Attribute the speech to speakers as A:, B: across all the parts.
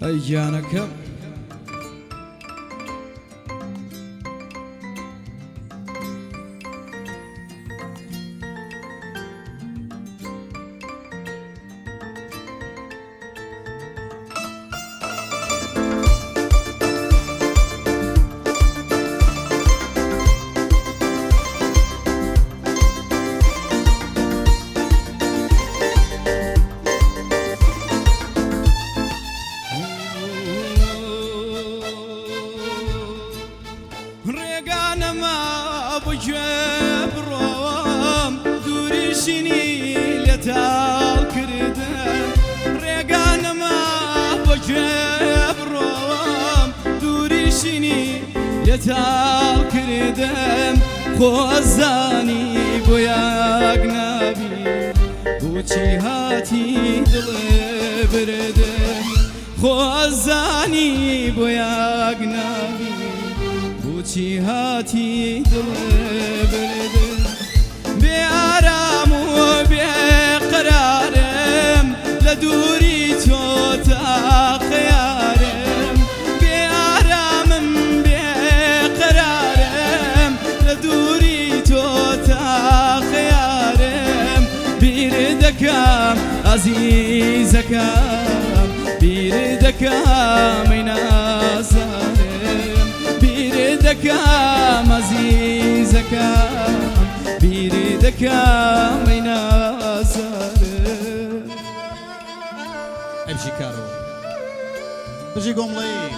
A: أيانك ريقانا ما بجبروم دوري شني لتال كردن ريقانا ما بجبروم دوري شني لتال كردن خوزاني بويا قنابي بوچي هاتي دل بردن خوزاني بويا قنابي بوچی هاتی دل بردن بیارم و بیقرارم لدوری تو تا خیارم بیارمم بیقرارم لدوری تو تا خیارم بیردکم عزیزکم بیردکم اینازارم بیردکم عزیزکم بیردکم اینازارم
B: امشي كارو بجي قوملي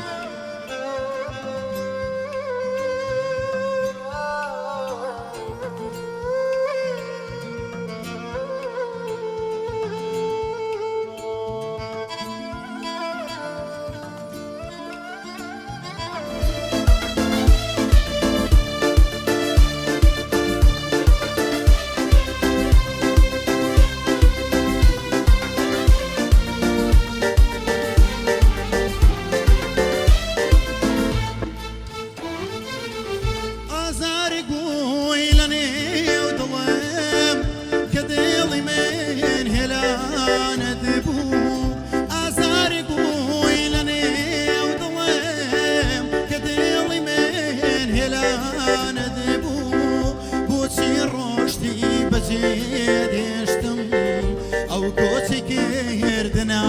B: او كوتي كردنا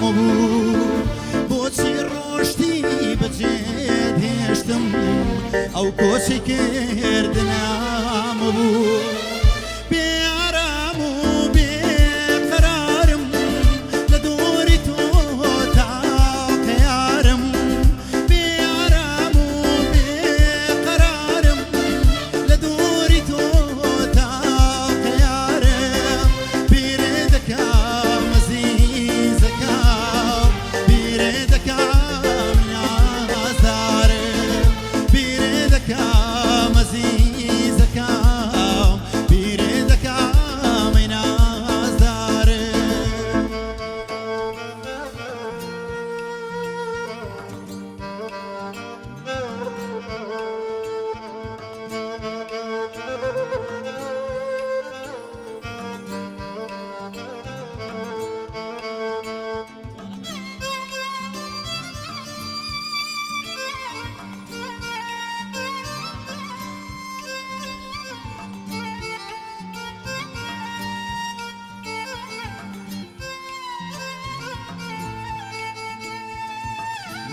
B: مبو بوتي روشتي بجد هشتم او كوتي كردنا مبو بيارم وبقرارم لدوري توتا خيارم بيارم وبقرارم لدوري توتا خيارم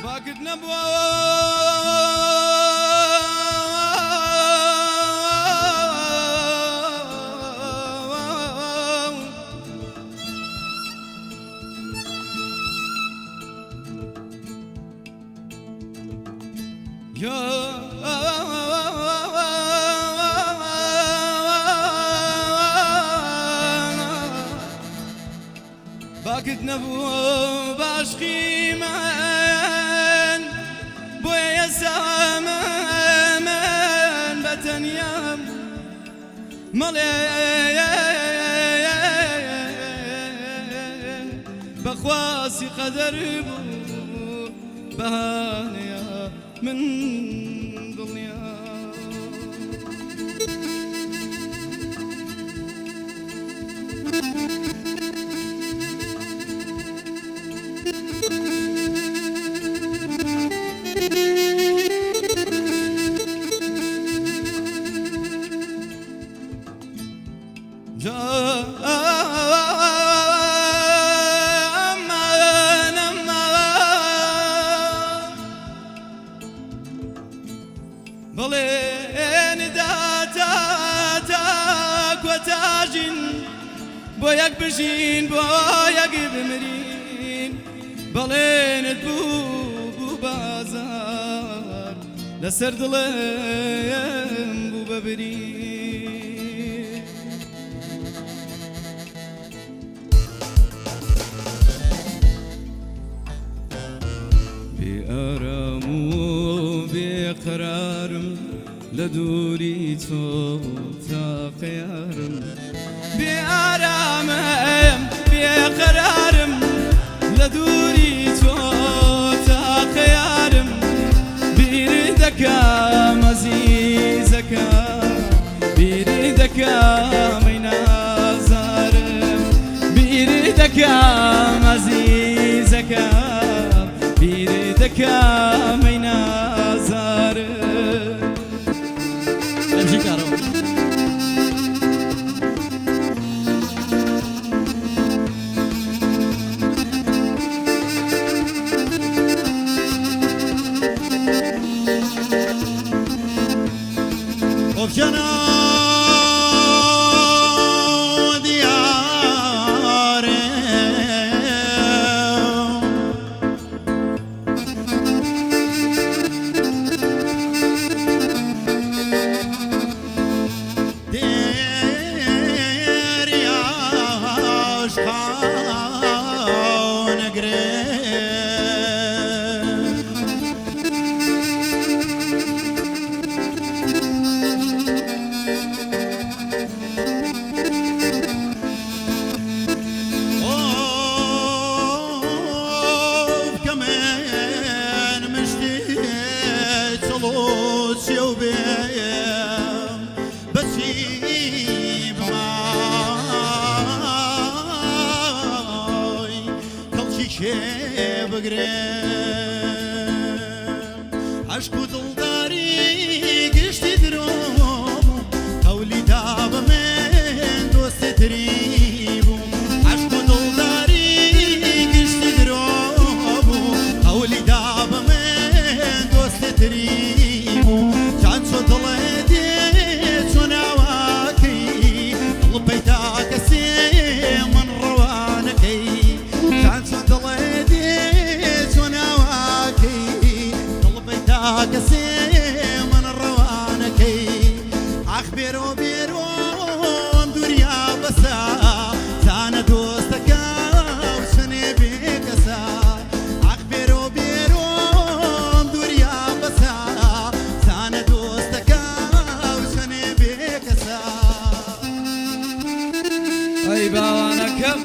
A: باقد نبوة باقد نبوة باشقي من بويا سامن بتنيام ملي بخواسي قدر بهانيا من دنيا ئاژین بۆ یەک بژین بۆ یەک بمرین بەڵێنت بوو بازار لەسەر دڵێم بوو بەبرین بێئارام و بێقەرارم لە دووری تۆ تاقیارم بێئارامم بێقەرارم لە دووری تۆ تاقیارم بیر دەکەم ئەزیزەکەم بیر دەکەم ئەی نازارم بیر دەکەم ئەزیزەکەم بیر دەکەم ئەی نازارم
B: امشي كارو وبجنا عشق و دڵداری گشتی درۆم هەولی دا بە من دۆستتری بوو عشق و دڵداری گشتی درۆم هەولی دا بە من دۆستتری بوو چان چۆ دڵێ دێ چۆ ناواکەی دڵ پەیدا کەسێ من ڕەوانەکەی چان چۆ دڵێ کەسێ من ڕەوانەکەی ئاخ بێرۆ بێرۆم دووریا بەسا زانە دۆستەکە و سنێ بێکەسا ئاخ بێرۆ بێرۆم دووریا بەسا زانە دۆستەکە و سنێ بێکەسا
A: ئەی باوانەکەم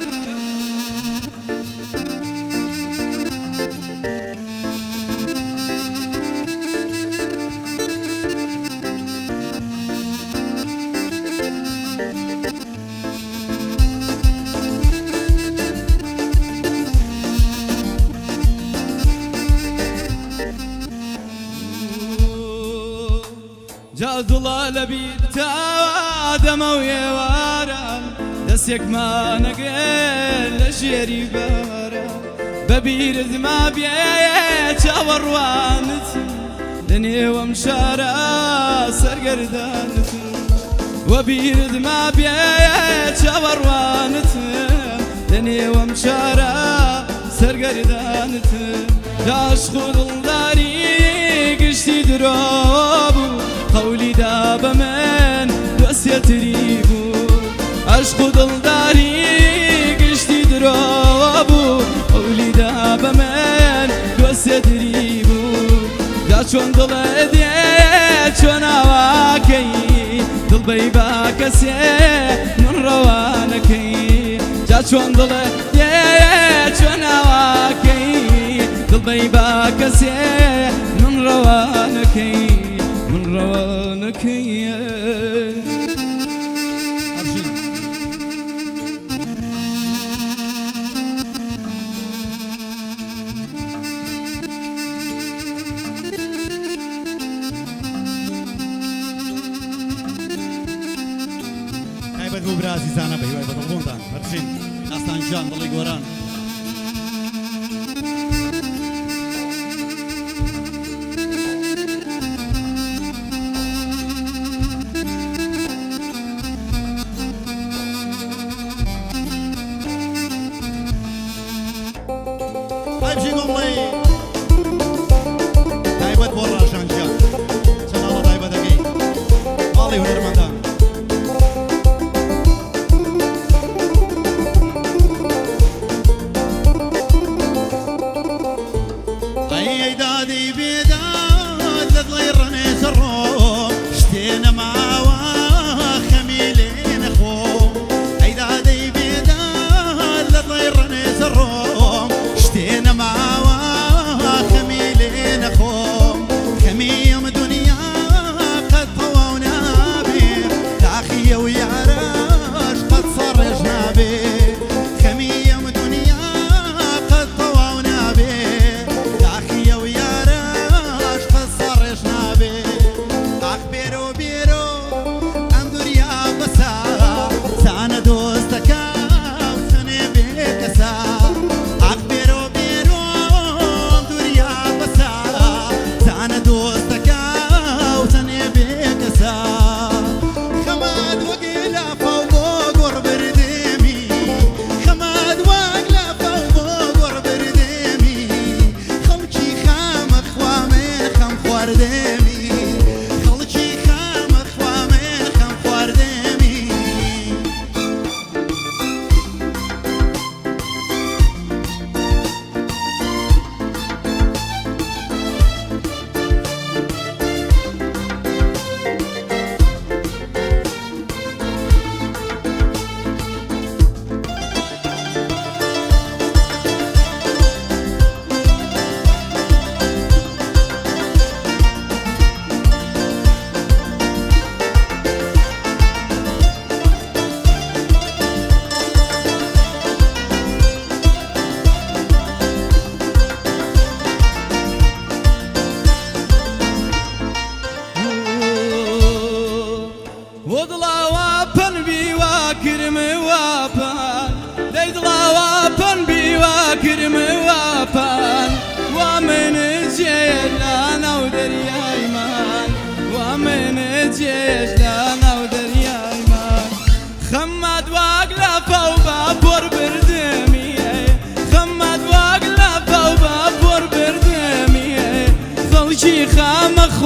A: جا دڵە لەبیر تا دەمە و ئێوارە دەستێکمانەگەر لە ژێری بارە بەبیرت ما بێ چاوەڕوانت لە نێوەم شارە سەرگەردانت وەبیرت ما بێ چاوەڕوانت لە نێوەم شارە سەرگەردانت عاشق و دڵداری گشتی درۆ بوو هەولی دا بە من دۆستێتری بوو عشق و دڵداری گشتی درۆ بوو هەولی دا بە من دۆستێتری بوو دا چۆن دڵێ دێ چۆ ناواکەی دڵبەی با کەسێ من ڕەوانەکەی جا چۆن دڵێ دێ چۆ ناواکەی دڵبەی با کەسێ من ڕەوانەکەی من ڕەوانەکەی
B: تایبەت بۆ برازیزانە بە هیوای بەدڵبوونتان بەرچین داستان جان دڵی گۆران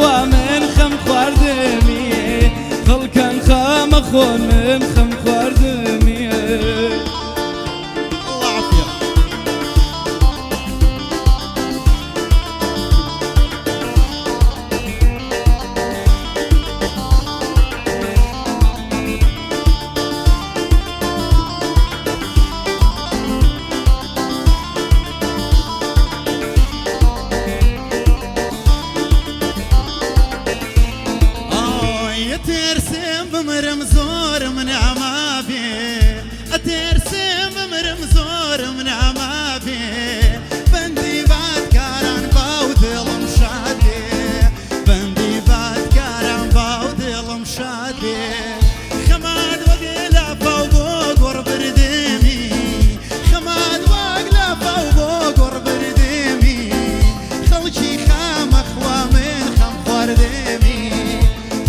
A: خوا من خم خواردمی خلکن خام خون من خم خواردمی
B: الله عافية. ترسم بمرم زور من عمابي ترسم بمرم زور من عمابي بندي بعد كاران باود المشادي بندي بعد كاران باود المشادي خماد وقلا فوق ورب رديمي خماد وقلا فوق ورب رديمي خلشي خام اخوا من خم خورديمي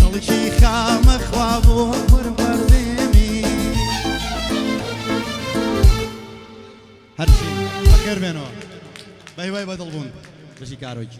B: خلشي خام اخوا ورب رديمي هرشي بخير بينو باي باي بدلبون بشي كاروج